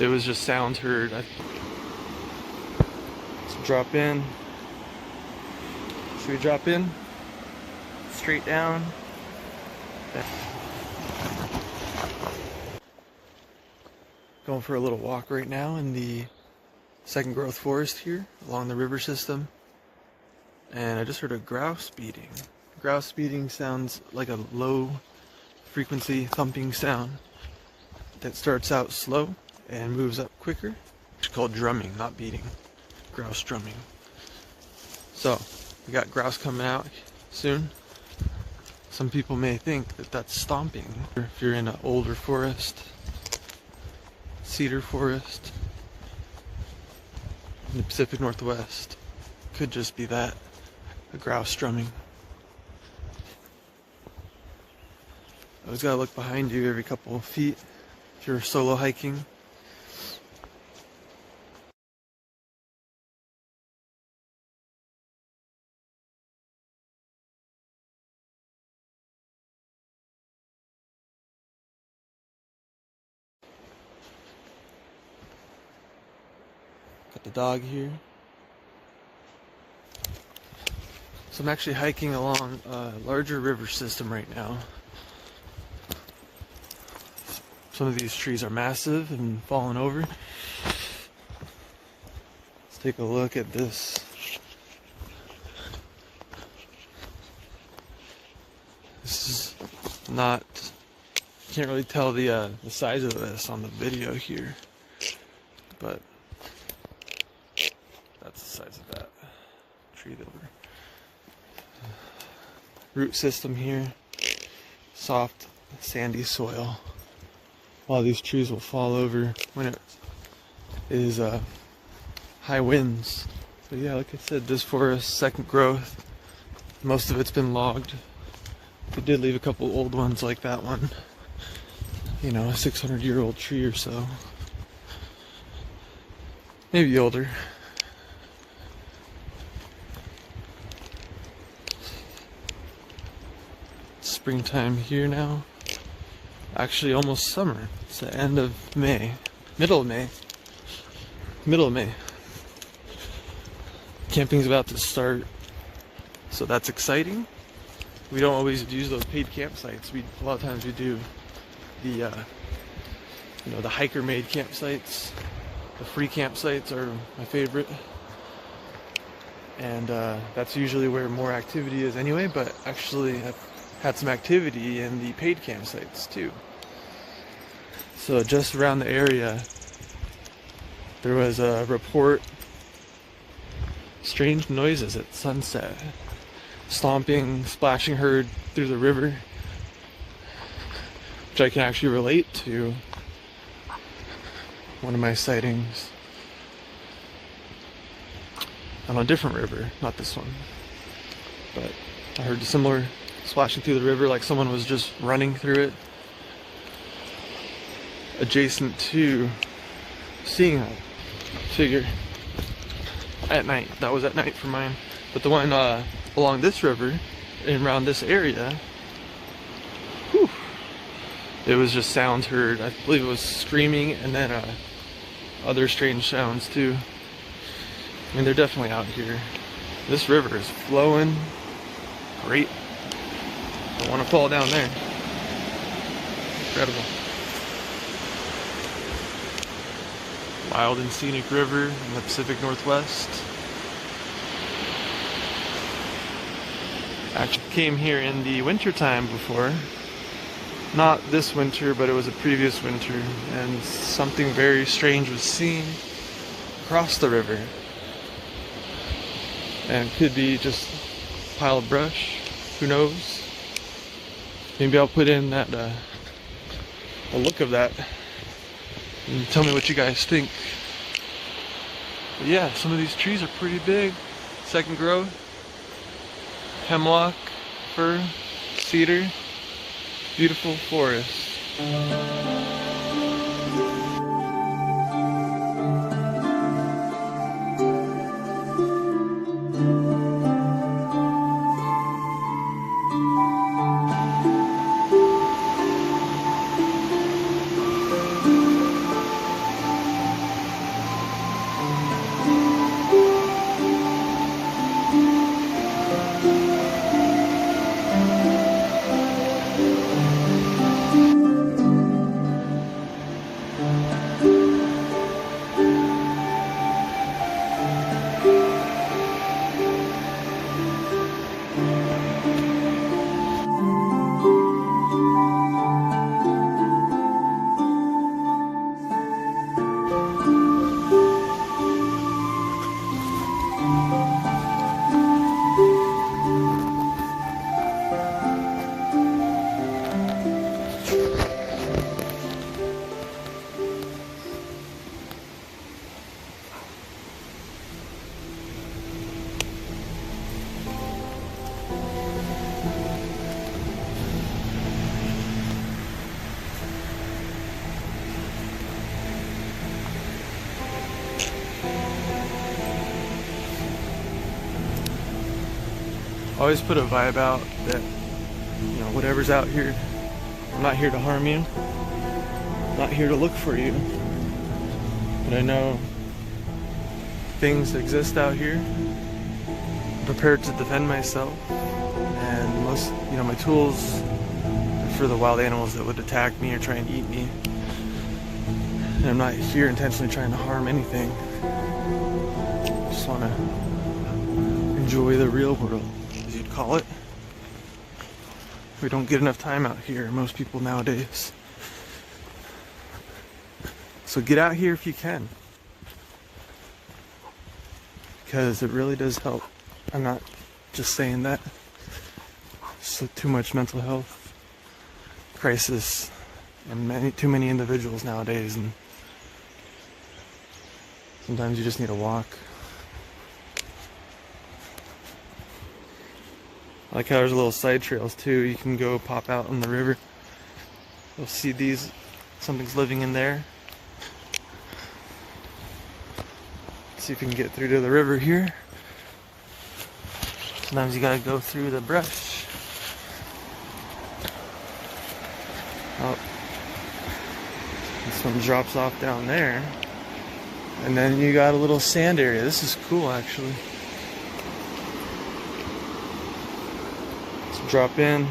It was just sounds heard. Let's drop in. Should we drop in? Straight down. Going for a little walk right now in the second growth forest here along the river system. And I just heard a grouse beating. Grouse beating sounds like a low frequency thumping sound that starts out slow and moves up quicker. It's called drumming, not beating. Grouse drumming. So, we got grouse coming out soon. Some people may think that that's stomping. If you're in an older forest, cedar forest, in the Pacific Northwest, could just be that, a grouse drumming. Always gotta look behind you every couple of feet if you're solo hiking. Got the dog here. So I'm actually hiking along a larger river system right now. Some of these trees are massive and fallen over. Let's take a look at this. This is not, you can't really tell the size of this on the video here, but that's the size of that tree that we're. Root system here, soft, sandy soil. A lot of these trees will fall over when it is high winds. But yeah, like I said, this forest, second growth, most of it's been logged. They did leave a couple old ones like that one. You know, a 600-year-old tree or so. Maybe older. Springtime here now. Actually almost summer. It's the end of May. Middle of May. Camping's about to start. So that's exciting. We don't always use those paid campsites. A lot of times we do the the hiker made campsites. The free campsites are my favorite. And that's usually where more activity is anyway, but actually I've had some activity in the paid campsites too. So just around the area, there was a report, strange noises at sunset. Stomping, splashing heard through the river, which I can actually relate to one of my sightings on a different river, not this one. But I heard similar splashing through the river, like someone was just running through it, adjacent to seeing a figure at night. That was at night for mine. But the one along this river and around this area, whew, it was just sounds heard. I believe it was screaming and then other strange sounds too. I mean, they're definitely out here. This river is flowing great. Don't want to fall down there. Incredible. Wild and scenic river in the Pacific Northwest. Actually came here in the winter time before. Not this winter, but it was a previous winter, and something very strange was seen across the river. And it could be just a pile of brush, who knows? Maybe I'll put in that a look of that and tell me what you guys think. But yeah, some of these trees are pretty big. Second growth. Hemlock, fir, cedar. Beautiful forest. always put a vibe out that, you know, whatever's out here, I'm not here to harm you, I'm not here to look for you, but I know things exist out here. I'm prepared to defend myself, and most, you know, my tools are for the wild animals that would attack me or try and eat me. And I'm not here intentionally trying to harm anything. I just want to enjoy the real world, as you'd call it. We don't get enough time out here, most people nowadays. So get out here if you can, because it really does help. I'm not just saying that. So too much mental health crisis and too many individuals nowadays, and sometimes you just need a walk. I like how there's little side trails too. You can go pop out on the river. You'll see these, something's living in there. Let's see if we can get through to the river here. Sometimes you gotta go through the brush. Oh, this one drops off down there. And then you got a little sand area. This is cool, actually. Let's drop in.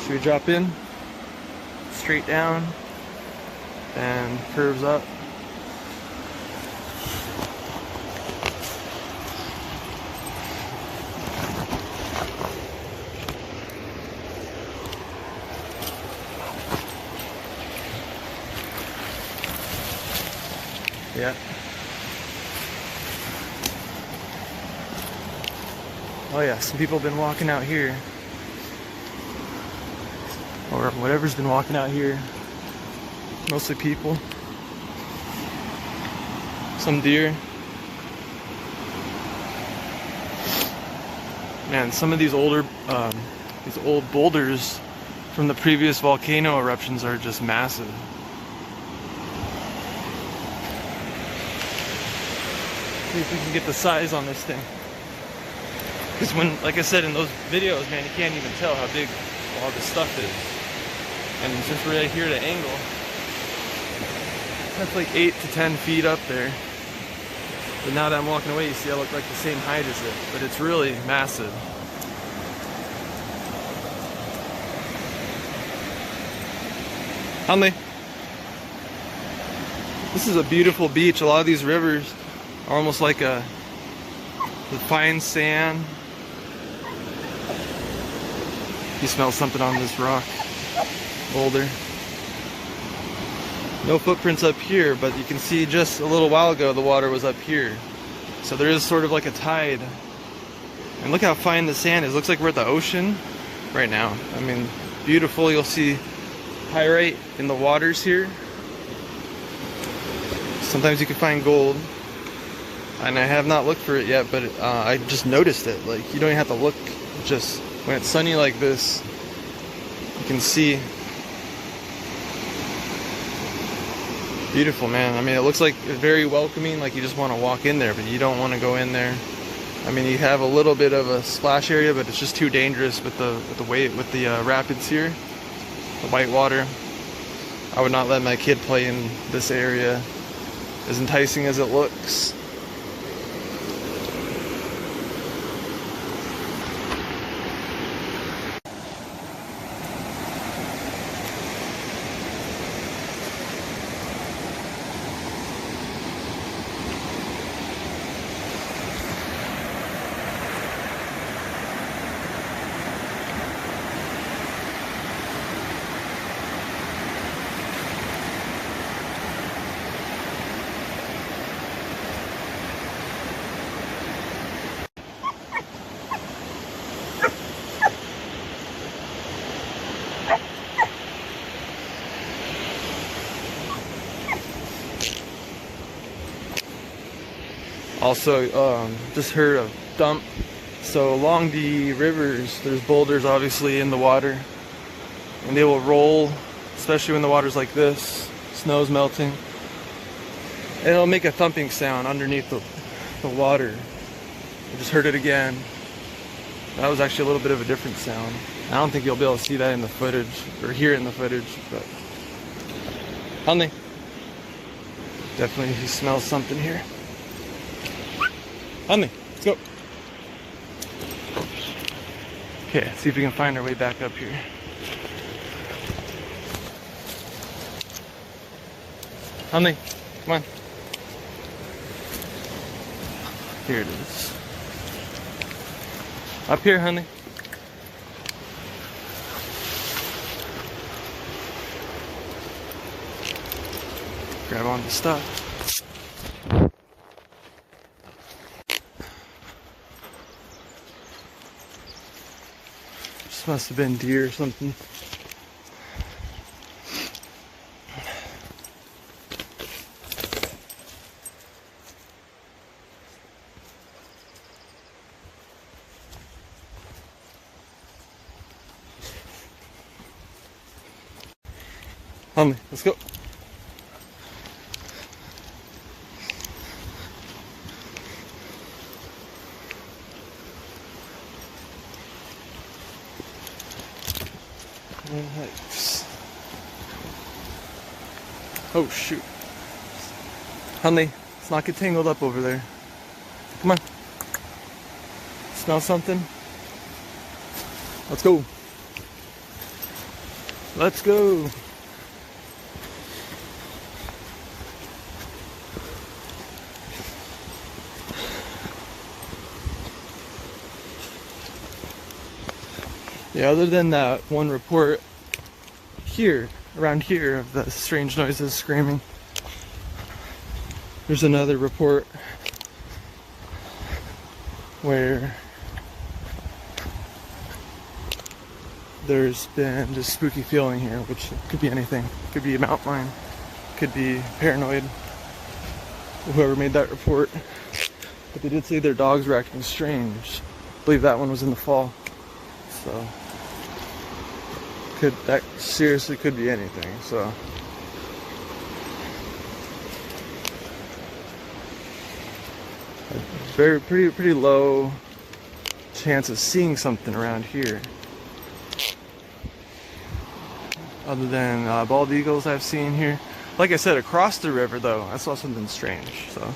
Should we drop in? Straight down and curves up. Yeah. Oh yeah, some people have been walking out here. Or whatever's been walking out here. Mostly people. Some deer. Man, some of these old boulders from the previous volcano eruptions are just massive. See if we can get the size on this thing. Because when, like I said in those videos, man, you can't even tell how big all this stuff is. And since we're right here at an angle, that's like 8 to 10 feet up there. But now that I'm walking away, you see I look like the same height as it. But it's really massive. Hanley. This is a beautiful beach. A lot of these rivers are almost like the fine sand. You smell something on this rock boulder. No footprints up here, but you can see just a little while ago the water was up here. So there is sort of like a tide. And look how fine the sand is. Looks like we're at the ocean right now. I mean, beautiful. You'll see pyrite in the waters here. Sometimes you can find gold. And I have not looked for it yet, but I just noticed it. Like, you don't even have to look. Just when it's sunny like this, you can see. Beautiful, man. I mean, it looks like very welcoming, like you just want to walk in there, but you don't want to go in there. I mean, you have a little bit of a splash area, but it's just too dangerous with the rapids here, the white water. I would not let my kid play in this area, as enticing as it looks. Also, just heard a dump. So along the rivers, there's boulders obviously in the water, and they will roll, especially when the water's like this, snow's melting, and it'll make a thumping sound underneath the water. I just heard it again. That was actually a little bit of a different sound. I don't think you'll be able to see that in the footage, or hear it in the footage, but... Honey. Definitely he smells something here. Honey, let's go. Okay, let's see if we can find our way back up here. Honey, come on. Here it is. Up here, honey. Grab on the stuff. This must have been deer or something. Honey, let's go. Nice. Oh shoot. Honey, let's not get tangled up over there. Come on. Smell something? Let's go. Let's go. Yeah, other than that one report here, around here, of the strange noises, screaming, there's another report where there's been just spooky feeling here, which could be anything. Could be a mountain lion, could be paranoid, whoever made that report. But they did say their dogs were acting strange. I believe that one was in the fall. So that seriously could be anything. So pretty low chance of seeing something around here. Other than bald eagles I've seen here. Like I said, across the river though, I saw something strange. So.